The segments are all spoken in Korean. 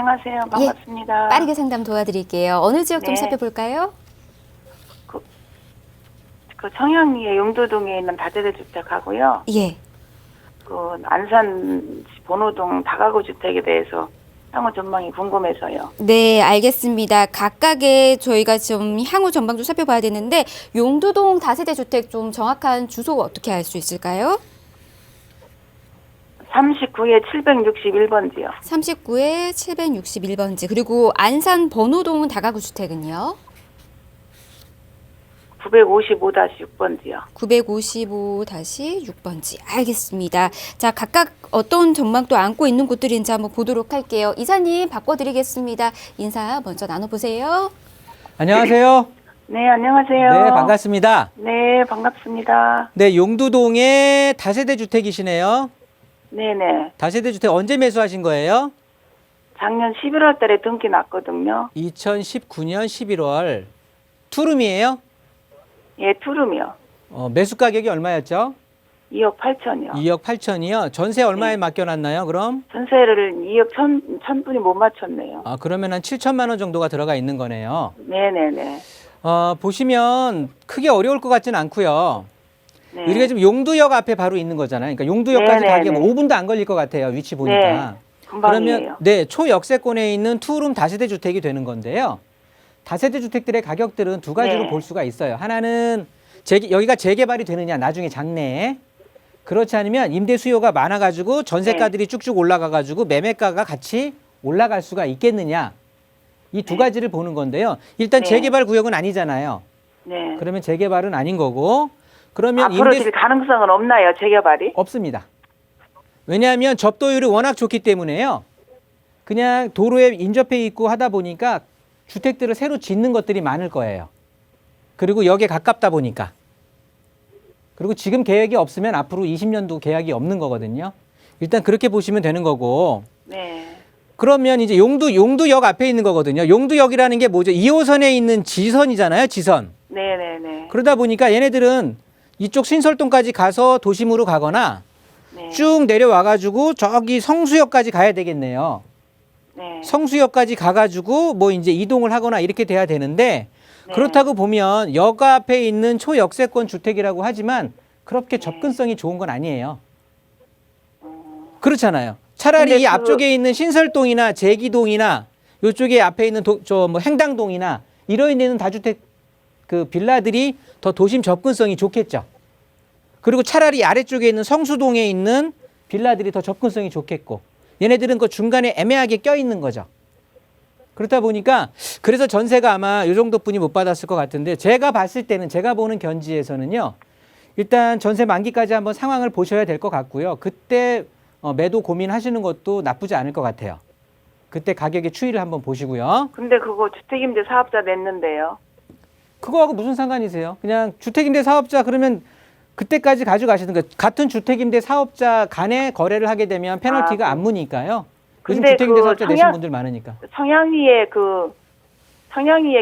안녕하세요. 반갑습니다. 예, 빠르게 상담 도와드릴게요. 어느 지역 좀 네. 살펴볼까요? 그 청양리에 용도동에 있는 다세대 주택하고요. 예. 그 안산 번호동 다가구 주택에 대해서 향후 전망이 궁금해서요. 네, 알겠습니다. 각각의 저희가 좀 향후 전방 좀 살펴봐야 되는데 용두동 다세대 주택 좀 정확한 주소 어떻게 알 수 있을까요? 39에 761번지요. 39에 761번지. 그리고 안산 번호동 다가구 주택은요? 955-6번지요. 955-6번지. 알겠습니다. 자, 각각 어떤 전망도 안고 있는 곳들인지 한번 보도록 할게요. 이사님 바꿔드리겠습니다. 인사 먼저 나눠보세요. 안녕하세요. 네, 안녕하세요. 네, 반갑습니다. 네, 반갑습니다. 네, 용두동의 다세대 주택이시네요. 네네. 다세대 주택 언제 매수하신 거예요? 작년 11월 달에 등기 났거든요. 2019년 11월. 투룸이에요? 예, 투룸이요. 매수 가격이 얼마였죠? 2억 8천이요. 2억 8천이요. 전세 얼마에 네. 맡겨놨나요, 그럼? 전세를 2억 1,000분이 못 맞췄네요. 아, 그러면 한 7천만 원 정도가 들어가 있는 거네요. 네네네. 보시면 크게 어려울 것 같지는 않고요. 네. 우리가 지금 용두역 앞에 바로 있는 거잖아요. 그러니까 용두역까지 네네네. 가기 5분도 안 걸릴 것 같아요, 위치 보니까. 금방이에요. 그러면 네, 초역세권에 있는 투룸 다세대 주택이 되는 건데요. 다세대 주택들의 가격들은 두 가지로 네. 볼 수가 있어요. 하나는 여기가 재개발이 되느냐, 나중에 장래에. 그렇지 않으면 임대 수요가 많아가지고 전세가들이 쭉쭉 올라가가지고 매매가가 같이 올라갈 수가 있겠느냐. 이 두 가지를 보는 건데요. 일단 네. 재개발 구역은 아니잖아요. 네. 그러면 재개발은 아닌 거고. 그러면 앞으로 질 가능성은 없나요, 재개발이? 없습니다. 왜냐하면 접도율이 워낙 좋기 때문에요. 그냥 도로에 인접해 있고 하다 보니까 주택들을 새로 짓는 것들이 많을 거예요. 그리고 역에 가깝다 보니까. 그리고 지금 계획이 없으면 앞으로 20년도 계약이 없는 거거든요. 일단 그렇게 보시면 되는 거고. 네. 그러면 이제 용두역 앞에 있는 거거든요. 용두역이라는 게 뭐죠? 2호선에 있는 지선이잖아요, 지선. 네네네. 그러다 보니까 얘네들은 이쪽 신설동까지 가서 도심으로 가거나 네. 쭉 내려와가지고 저기 성수역까지 가야 되겠네요. 네. 성수역까지 가가지고 뭐 이제 이동을 하거나 이렇게 돼야 되는데 네. 그렇다고 보면 역 앞에 있는 초역세권 주택이라고 하지만 그렇게 네. 접근성이 좋은 건 아니에요. 그렇잖아요. 차라리 근데 이 앞쪽에 있는 신설동이나 제기동이나 이쪽에 앞에 있는 뭐 행당동이나 이런 데는 다주택 그 빌라들이 더 도심 접근성이 좋겠죠. 그리고 차라리 아래쪽에 있는 성수동에 있는 빌라들이 더 접근성이 좋겠고 얘네들은 그 중간에 애매하게 껴있는 거죠. 그렇다 보니까 그래서 전세가 아마 이 정도 분이 못 받았을 것 같은데 제가 봤을 때는 제가 보는 견지에서는요. 일단 전세 만기까지 한번 상황을 보셔야 될 것 같고요. 그때 매도 고민하시는 것도 나쁘지 않을 것 같아요. 그때 가격의 추이를 한번 보시고요. 근데 그거 주택임대 사업자 냈는데요. 그거하고 무슨 상관이세요? 그냥 주택임대 사업자 그러면 그때까지 가져가시는 거 같은 주택임대 사업자 간에 거래를 하게 되면 페널티가 안 무니까요. 요즘 근데 주택임대 그 사업자 내신 분들 많으니까. 청양리에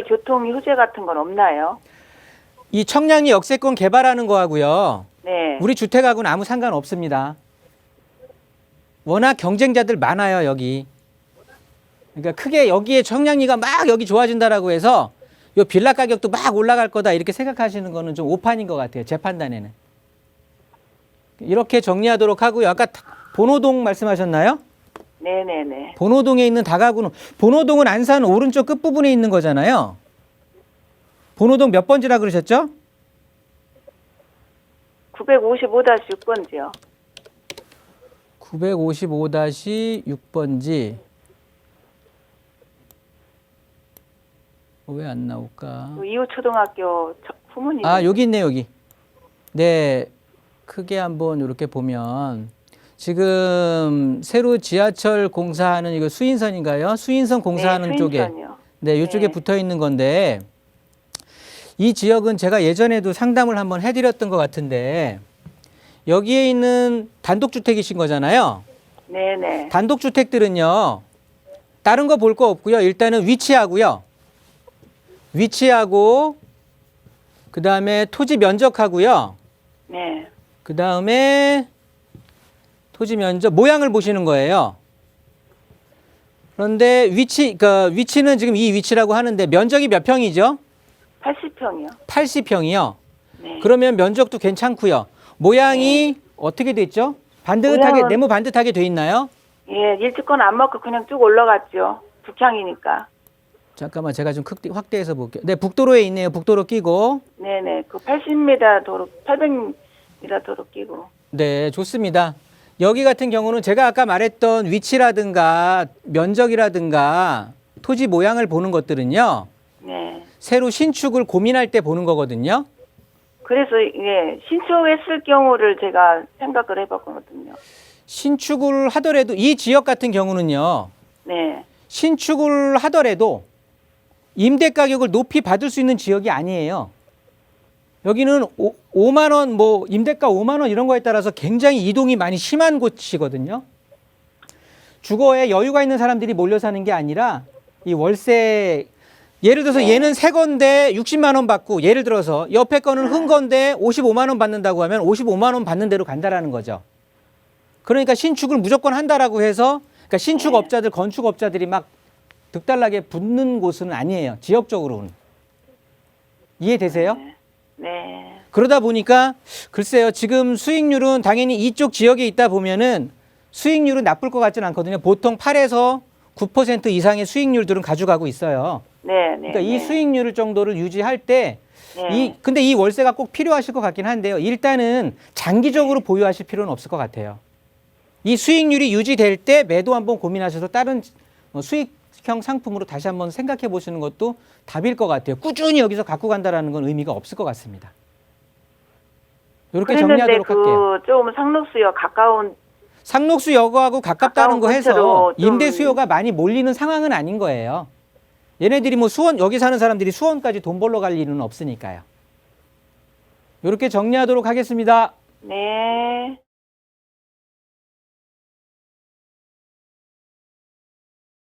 교통 휴재 같은 건 없나요? 이 청량리 역세권 개발하는 거하고요. 네. 우리 주택하고는 아무 상관 없습니다. 워낙 경쟁자들 많아요, 여기. 그러니까 크게 여기에 청량리가 막 여기 좋아진다라고 해서 요 빌라 가격도 막 올라갈 거다 이렇게 생각하시는 거는 좀 오판인 것 같아요. 제 판단에는. 이렇게 정리하도록 하고요. 아까 본호동 말씀하셨나요? 네네네. 본호동에 있는 다가구는 본호동은 안산 오른쪽 끝부분에 있는 거잖아요. 본호동 몇 번지라 그러셨죠? 955-6번지요. 955-6번지. 왜 안 나올까? 이후 초등학교 후문이. 아, 여기 있네, 여기. 네, 크게 한번 이렇게 보면 지금 새로 지하철 공사하는 이거 수인선인가요? 수인선 공사하는 네, 쪽에. 수인선이요. 네, 이쪽에 네. 붙어 있는 건데 이 지역은 제가 예전에도 상담을 한번 해드렸던 것 같은데 여기에 있는 단독주택이신 거잖아요. 네네. 단독주택들은요. 다른 거 볼 거 없고요. 일단은 위치하고 그다음에 토지 면적하고요. 네. 그다음에 토지 면적 모양을 보시는 거예요. 그런데 위치는 지금 이 위치라고 하는데 면적이 몇 평이죠? 80평이요. 80평이요. 네. 그러면 면적도 괜찮고요. 모양이 어떻게 됐죠? 반듯하게 모양은- 네모 반듯하게 돼 있나요? 예, 일찍건 안 먹고 그냥 쭉 올라갔죠. 북향이니까. 잠깐만 제가 좀 확대해서 볼게요. 네, 북도로에 있네요. 북도로 끼고. 네네. 그 80m 도로, 800m 도로 끼고. 네, 좋습니다. 여기 같은 경우는 제가 아까 말했던 위치라든가 면적이라든가 토지 모양을 보는 것들은요. 네. 새로 신축을 고민할 때 보는 거거든요. 그래서 예, 신축했을 경우를 제가 생각을 해봤거든요. 신축을 하더라도 이 지역 같은 경우는요. 네. 신축을 하더라도 임대 가격을 높이 받을 수 있는 지역이 아니에요. 여기는 5만 원, 뭐 임대가 5만 원 이런 거에 따라서 굉장히 이동이 많이 심한 곳이거든요. 주거에 여유가 있는 사람들이 몰려 사는 게 아니라 이 월세 예를 들어서 네. 얘는 새 건데 60만 원 받고 예를 들어서 옆에 거는 흔 건데 55만 원 받는다고 하면 55만 원 받는 대로 간다라는 거죠. 그러니까 신축을 무조건 한다라고 해서 그러니까 신축업자들, 건축업자들이 막 득달나게 붙는 곳은 아니에요. 지역적으로는. 이해되세요? 네. 그러다 보니까 글쎄요. 지금 수익률은 당연히 이쪽 지역에 있다 보면은 수익률은 나쁠 것 같지는 않거든요. 보통 8에서 9% 이상의 수익률들은 가져가고 있어요. 네. 네. 그러니까 이 수익률 정도를 유지할 때 네. 근데 이 월세가 꼭 필요하실 것 같긴 한데요. 일단은 장기적으로 보유하실 필요는 없을 것 같아요. 이 수익률이 유지될 때 매도 한번 고민하셔서 다른 수익형 상품으로 다시 한번 생각해 보시는 것도 답일 것 같아요. 꾸준히 여기서 갖고 간다라는 건 의미가 없을 것 같습니다. 이렇게 그랬는데 정리하도록 할게요. 좀 상록수역 가까운 상록수역하고 가깝다는 거 해서 근처로 좀- 임대 수요가 많이 몰리는 상황은 아닌 거예요. 얘네들이 뭐 수원, 여기 사는 사람들이 수원까지 돈 벌러 갈 일은 없으니까요. 이렇게 정리하도록 하겠습니다. 네.